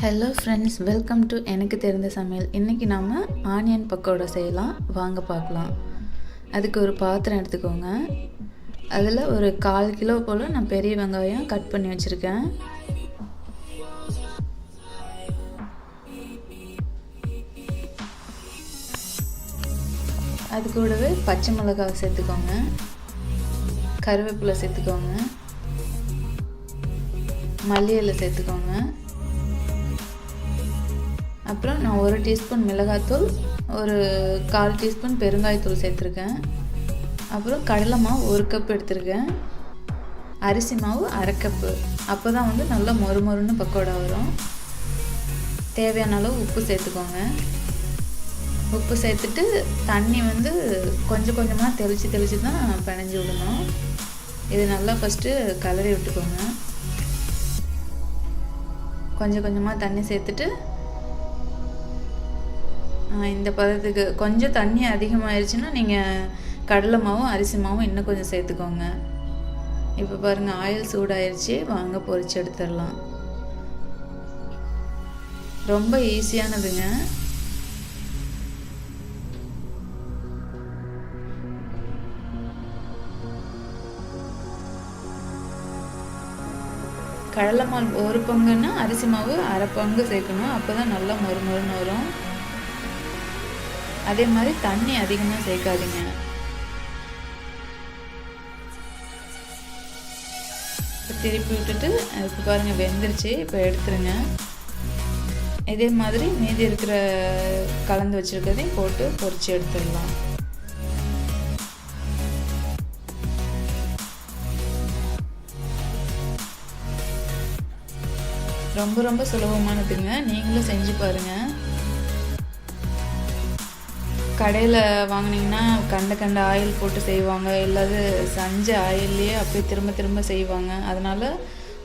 Hello friends, welcome to எனக்கு தெரிந்த சமையல். இன்றைக்கி நாம் ஆனியன் பக்கோடா செய்யலாம், வாங்க பார்க்கலாம். அதுக்கு ஒரு பாத்திரம் எடுத்துக்கோங்க. அதில் ஒரு 1/4 கிலோ போல் நான் பெரிய வெங்காயம் கட் பண்ணி வச்சுருக்கேன். அது கூடவே பச்சை மிளகாய் சேர்த்துக்கோங்க, கருவேப்பிலை சேர்த்துக்கோங்க, மல்லி இலை சேர்த்துக்கோங்க. அப்புறம் நான் 1 டீஸ்பூன் மிளகாய்த்தூள், ஒரு 1/4 டீஸ்பூன் பெருங்காயத்தூள் சேர்த்துருக்கேன். அப்புறம் கடலை மாவு 1 கப் எடுத்துருக்கேன். அரிசி மாவு 1/2 கப்பு. அப்போ தான் நல்லா மொறுமொறுன்னு பக்கோடா வரும். தேவையான அளவு உப்பு சேர்த்துக்கோங்க. உப்பு சேர்த்துட்டு தண்ணி கொஞ்சம் கொஞ்சமாக தெளித்து தான் பிணைஞ்சி விடணும். இது நல்லா ஃபஸ்ட்டு கலரி விட்டுக்கோங்க. கொஞ்சம் கொஞ்சமாக தண்ணி சேர்த்துட்டு இந்த பதத்துக்கு கொஞ்சம் தண்ணி அதிகமாகிடுச்சுன்னா நீங்கள் கடலை மாவும் அரிசி மாவும் இன்னும் கொஞ்சம் சேர்த்துக்கோங்க. இப்போ பாருங்கள், ஆயில் சூடாயிருச்சு, வாங்க பொரிச்சு எடுத்துடலாம். ரொம்ப ஈஸியானதுங்க. கடலை மாவு 1 பங்குன்னா அரிசி மாவு 1/2 பங்கு சேர்க்கணும். அப்போ தான் நல்லா மொறுமொறுன்னு வரும். அதே மாதிரி தண்ணி அதிகமாக சேர்க்காதீங்க. திருப்பி விட்டுட்டு இப்போ பாருங்கள் வெந்துருச்சு. இப்போ எடுத்துருங்க. இதே மாதிரி மீதி இருக்கிற கலந்து வச்சுருக்கதையும் போட்டு பொரிச்சு எடுத்துடலாம். ரொம்ப ரொம்ப சுலபமானதுங்க. நீங்களும் செஞ்சு பாருங்கள். கடையில் வாங்கினீங்கன்னா கண்ட ஆயில் போட்டு செய்வாங்க, இல்லாது செஞ்ச ஆயில்லையே அப்படியே திரும்ப திரும்ப செய்வாங்க. அதனால்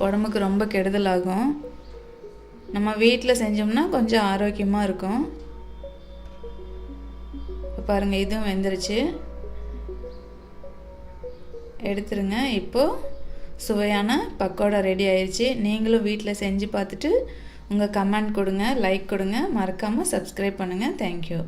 உடம்புக்கு ரொம்ப கெடுதல் ஆகும். நம்ம வீட்டில் செஞ்சோம்னா கொஞ்சம் ஆரோக்கியமாக இருக்கும். பாருங்கள், இதுவும் வெந்துருச்சு. எடுத்துருங்க. இப்போது சுவையான பக்கோடா ரெடி ஆயிடுச்சு. நீங்களும் வீட்டில் செஞ்சு பார்த்துட்டு உங்கள் கமெண்ட் கொடுங்க, லைக் கொடுங்க, மறக்காமல் சப்ஸ்கிரைப் பண்ணுங்கள். தேங்க்யூ.